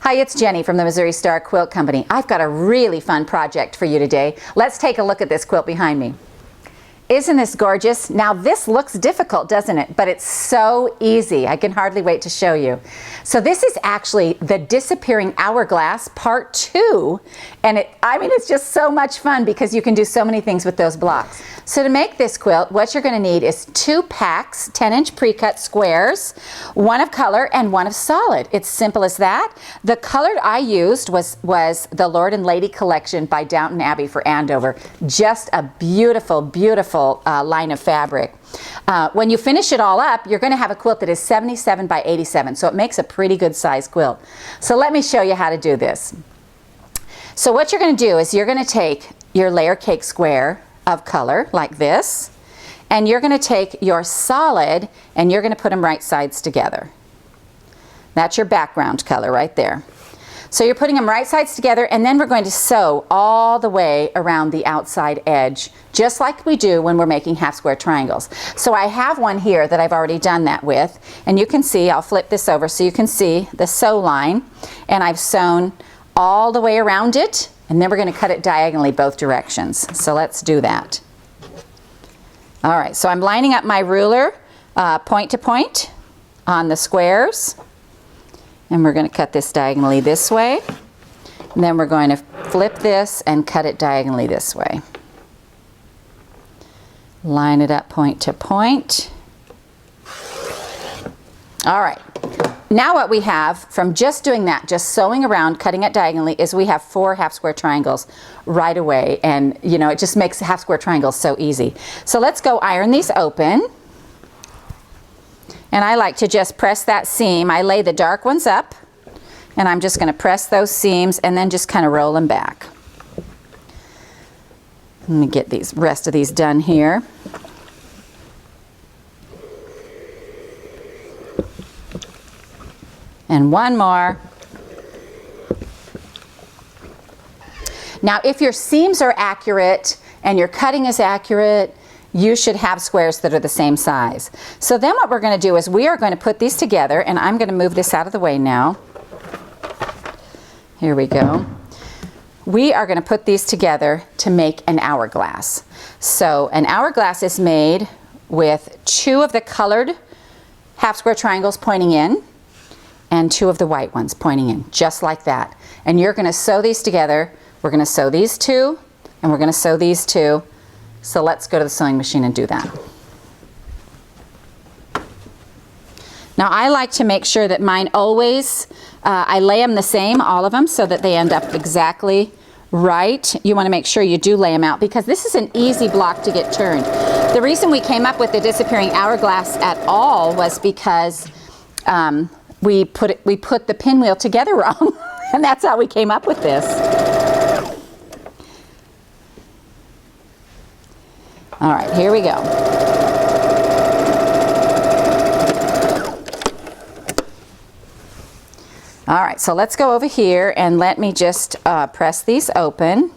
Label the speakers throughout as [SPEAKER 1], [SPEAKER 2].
[SPEAKER 1] Hi, it's Jenny from the Missouri Star Quilt Company. I've got a really fun project for you today. Let's take a look at this quilt behind me. Isn't this gorgeous? Now this looks difficult, doesn't it? But it's so easy. I can hardly wait to show you. So this is actually the Disappearing Hourglass Part 2. And it's just so much fun because you can do so many things with those blocks. So to make this quilt, what you're going to need is 2 packs, 10-inch pre-cut squares, one of color and one of solid. It's simple as that. The color I used was the Lord and Lady collection by Downton Abbey for Andover. Just a beautiful, beautiful line of fabric. When you finish it all up, you're going to have a quilt that is 77 by 87, so it makes a pretty good size quilt. So let me show you how to do this. So what you're going to do is you're going to take your layer cake square of color like this, and you're going to take your solid and you're going to put them right sides together. That's your background color right there. So you're putting them right sides together, and then we're going to sew all the way around the outside edge, just like we do when we're making half square triangles. So I have one here that I've already done that with, and you can see, I'll flip this over so you can see the sew line, and I've sewn all the way around it, and then we're going to cut it diagonally both directions. So let's do that. All right, so I'm lining up my ruler point to point on the squares. And we're going to cut this diagonally this way. And then we're going to flip this and cut it diagonally this way. Line it up point to point. All right. Now what we have from just doing that, just sewing around, cutting it diagonally, is we have 4 half square triangles right away. And you know, it just makes half square triangles so easy. So let's go iron these open. And I like to just press that seam. I lay the dark ones up, and I'm just going to press those seams and then just kind of roll them back. Let me get these rest of these done here. And one more. Now if your seams are accurate and your cutting is accurate, you should have squares that are the same size. So then what we're going to do is we are going to put these together, and I'm going to move this out of the way now. Here we go. We are going to put these together to make an hourglass. So an hourglass is made with 2 of the colored half square triangles pointing in and 2 of the white ones pointing in, just like that. And you're going to sew these together. We're going to sew these 2, and we're going to sew these 2. So let's go to the sewing machine and do that. Now I like to make sure that mine always, I lay them the same, all of them, so that they end up exactly right. You want to make sure you do lay them out because this is an easy block to get turned. The reason we came up with the Disappearing Hourglass at all was because we put the pinwheel together wrong, and that's how we came up with this. All right, here we go. All right, so let's go over here and let me just press these open.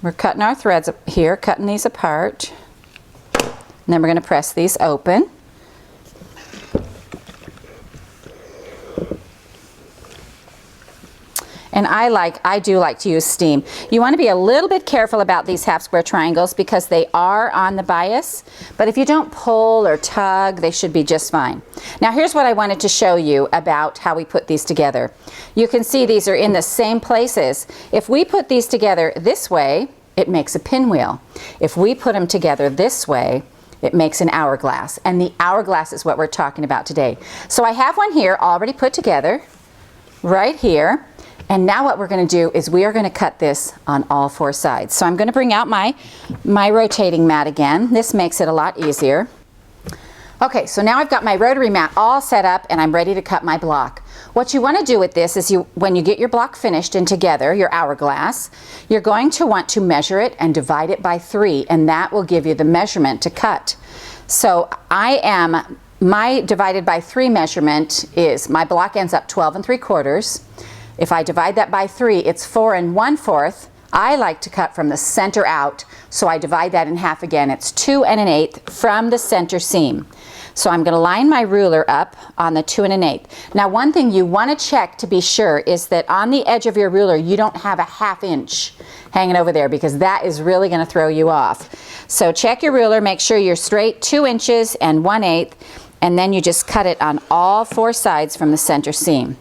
[SPEAKER 1] We're cutting our threads here, cutting these apart. And then we're going to press these open. And I do like to use steam. You want to be a little bit careful about these half square triangles because they are on the bias, but if you don't pull or tug, they should be just fine. Now here's what I wanted to show you about how we put these together. You can see these are in the same places. If we put these together this way, it makes a pinwheel. If we put them together this way, it makes an hourglass. And the hourglass is what we're talking about today. So I have one here already put together, right here. And now what we're going to do is we are going to cut this on all 4 sides. So I'm going to bring out my rotating mat again. This makes it a lot easier. Okay, so now I've got my rotary mat all set up and I'm ready to cut my block. What you want to do with this is when you get your block finished and together, your hourglass, you're going to want to measure it and divide it by 3, and that will give you the measurement to cut. So my divided by 3 measurement is, my block ends up 12 3/4. If I divide that by 3, it's 4 1/4. I like to cut from the center out, so I divide that in half again. It's 2 1/8 from the center seam. So I'm going to line my ruler up on the 2 1/8. Now one thing you want to check to be sure is that on the edge of your ruler you don't have a 1/2 inch hanging over there, because that is really going to throw you off. So check your ruler, make sure you're straight 2 inches and 1/8, and then you just cut it on all 4 sides from the center seam.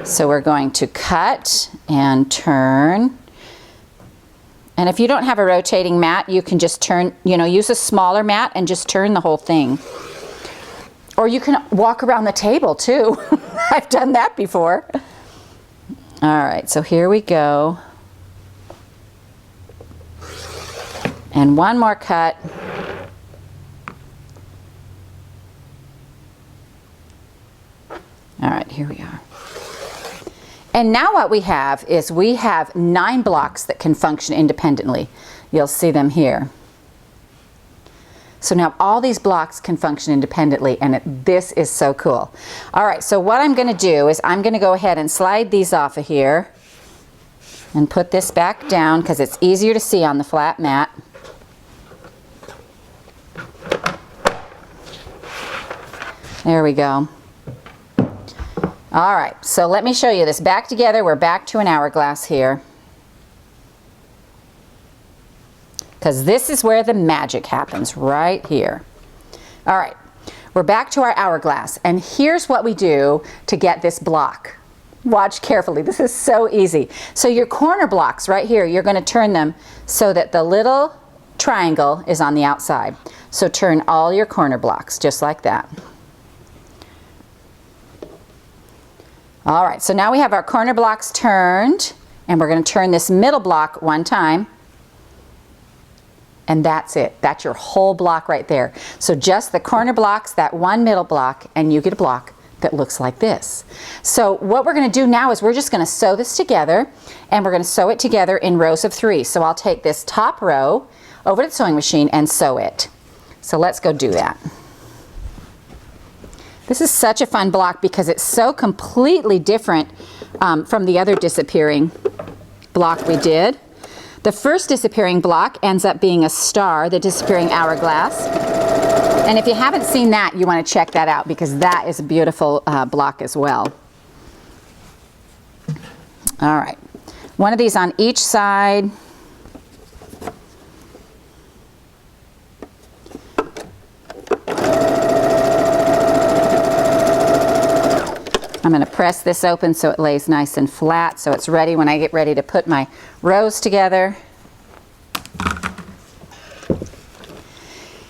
[SPEAKER 1] So we're going to cut and turn. And if you don't have a rotating mat, you can just turn, use a smaller mat and just turn the whole thing. Or you can walk around the table too. I've done that before. All right, so here we go. And one more cut. All right, here we are. And now what we have is we have 9 blocks that can function independently. You'll see them here. So now all these blocks can function independently, and this is so cool. All right, so what I'm going to do is I'm going to go ahead and slide these off of here and put this back down because it's easier to see on the flat mat. There we go. All right, so let me show you this back together. We're back to an hourglass here, because this is where the magic happens, right here. All right, we're back to our hourglass, and here's what we do to get this block. Watch carefully, this is so easy. So your corner blocks right here, you're going to turn them so that the little triangle is on the outside. So turn all your corner blocks just like that. All right, so now we have our corner blocks turned, and we're going to turn this middle block 1 time, and that's it. That's your whole block right there. So just the corner blocks, that one middle block, and you get a block that looks like this. So what we're going to do now is we're just going to sew this together, and we're going to sew it together in rows of 3. So I'll take this top row over to the sewing machine and sew it. So let's go do that. This is such a fun block because it's so completely different from the other disappearing block we did. The first disappearing block ends up being a star, the disappearing hourglass. And if you haven't seen that, you want to check that out because that is a beautiful block as well. All right, one of these on each side. I'm going to press this open so it lays nice and flat so it's ready when I get ready to put my rows together.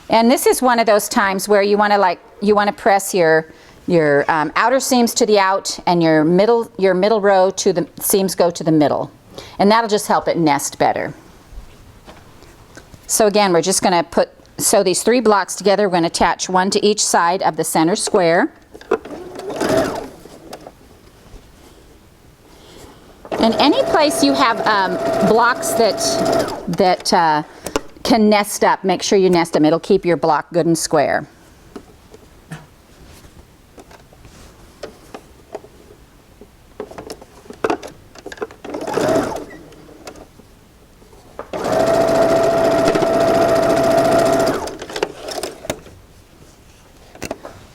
[SPEAKER 1] And this is one of those times where you want to press your outer seams to the out and your middle row to the seams go to the middle, and that'll just help it nest better. So again, we're just going to sew these 3 blocks together. We're going to attach 1 to each side of the center square. And any place you have blocks that can nest up, make sure you nest them. It'll keep your block good and square.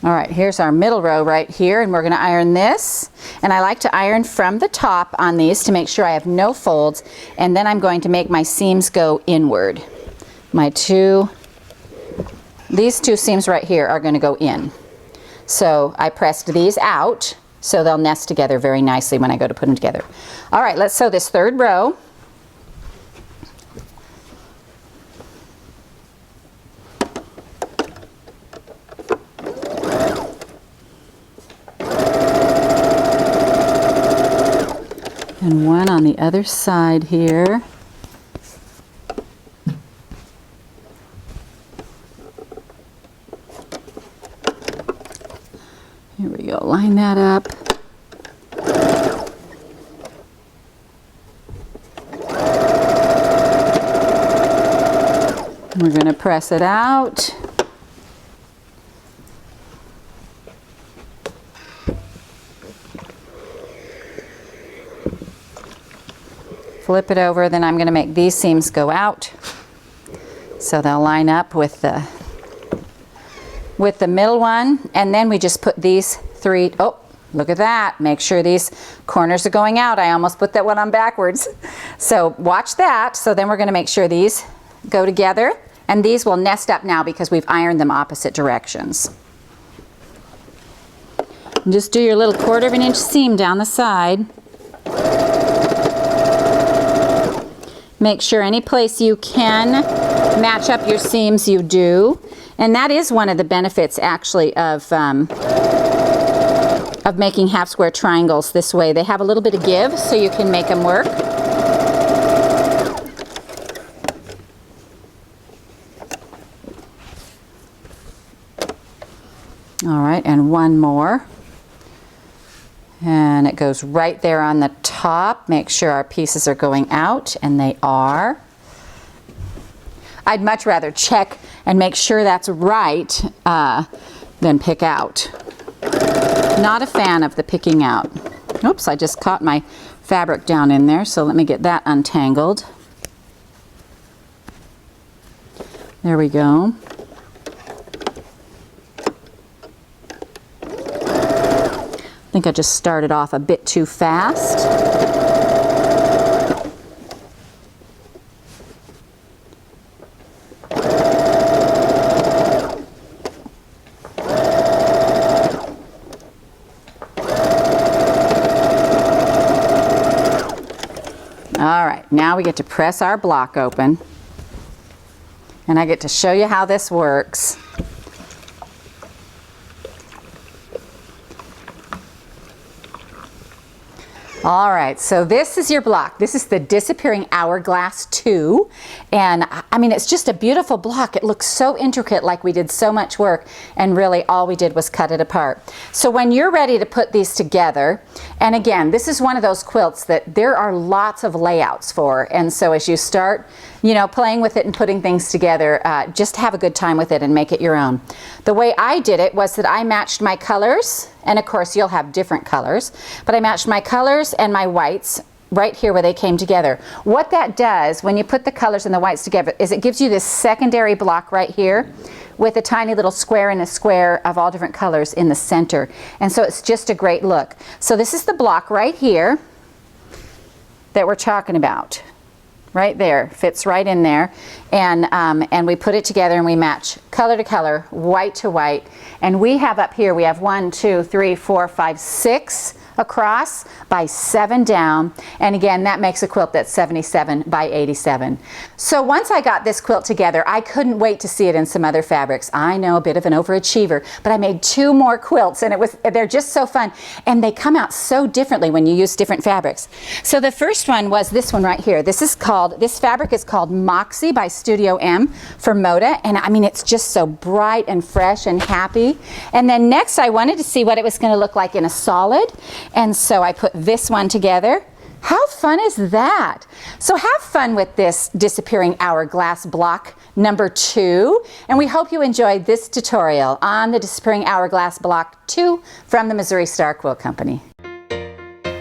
[SPEAKER 1] All right, here's our middle row right here, and we're going to iron this. And I like to iron from the top on these to make sure I have no folds, and then I'm going to make my seams go inward. These 2 seams right here are going to go in. So I pressed these out so they'll nest together very nicely when I go to put them together. All right, let's sew this 3rd row. And one on the other side here. Here we go, line that up. We're going to press it out. Flip it over, then I'm going to make these seams go out so they'll line up with the with the middle one, and then we just put these 3, oh, look at that. Make sure these corners are going out. I almost put that one on backwards. So watch that. So then we're going to make sure these go together, and these will nest up now because we've ironed them opposite directions. And just do your little 1/4 inch seam down the side. Make sure any place you can match up your seams, you do. And that is one of the benefits actually of making half square triangles this way. They have a little bit of give, so you can make them work. All right, and one more. And it goes right there on the top. Make sure our pieces are going out, and they are. I'd much rather check and make sure that's right than pick out. Not a fan of the picking out. Oops, I just caught my fabric down in there, so let me get that untangled. There we go. I think I just started off a bit too fast. All right, now we get to press our block open, and I get to show you how this works. All right, so this is your block. This is the Disappearing Hourglass 2. And I mean, it's just a beautiful block. It looks so intricate, like we did so much work, and really all we did was cut it apart. So when you're ready to put these together, and again, this is one of those quilts that there are lots of layouts for. And so as you start, you know, playing with it and putting things together, just have a good time with it and make it your own. The way I did it was that I matched my colors, and of course you'll have different colors, but I matched my colors and my whites right here where they came together. What that does when you put the colors and the whites together is it gives you this secondary block right here with a tiny little square and a square of all different colors in the center. And so it's just a great look. So this is the block right here that we're talking about. Right there, fits right in there, and we put it together and we match color to color, white to white, and we have up here, we have 1, 2, 3, 4, 5, 6 across by 7 down, and again that makes a quilt that's 77 by 87. So once I got this quilt together, I couldn't wait to see it in some other fabrics. I know, a bit of an overachiever, but I made 2 more quilts, and they're just so fun, and they come out so differently when you use different fabrics. So the first one was this one right here. This fabric is called Moxie by Studio M for Moda, and I mean it's just so bright and fresh and happy. And then next I wanted to see what it was going to look like in a solid, and so I put this one together. How fun is that? So have fun with this Disappearing Hourglass block number 2, and we hope you enjoyed this tutorial on the Disappearing Hourglass block 2 from the Missouri Star Quilt Company.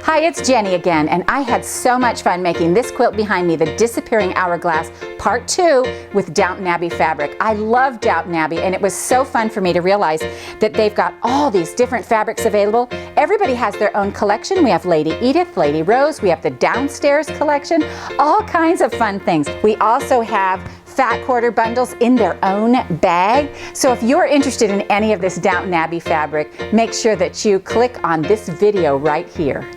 [SPEAKER 1] Hi, it's Jenny again, and I had so much fun making this quilt behind me, the Disappearing Hourglass Part 2 with Downton Abbey fabric. I love Downton Abbey, and it was so fun for me to realize that they've got all these different fabrics available. Everybody has their own collection. We have Lady Edith, Lady Rose, we have the Downstairs collection, all kinds of fun things. We also have fat quarter bundles in their own bag. So if you're interested in any of this Downton Abbey fabric, make sure that you click on this video right here.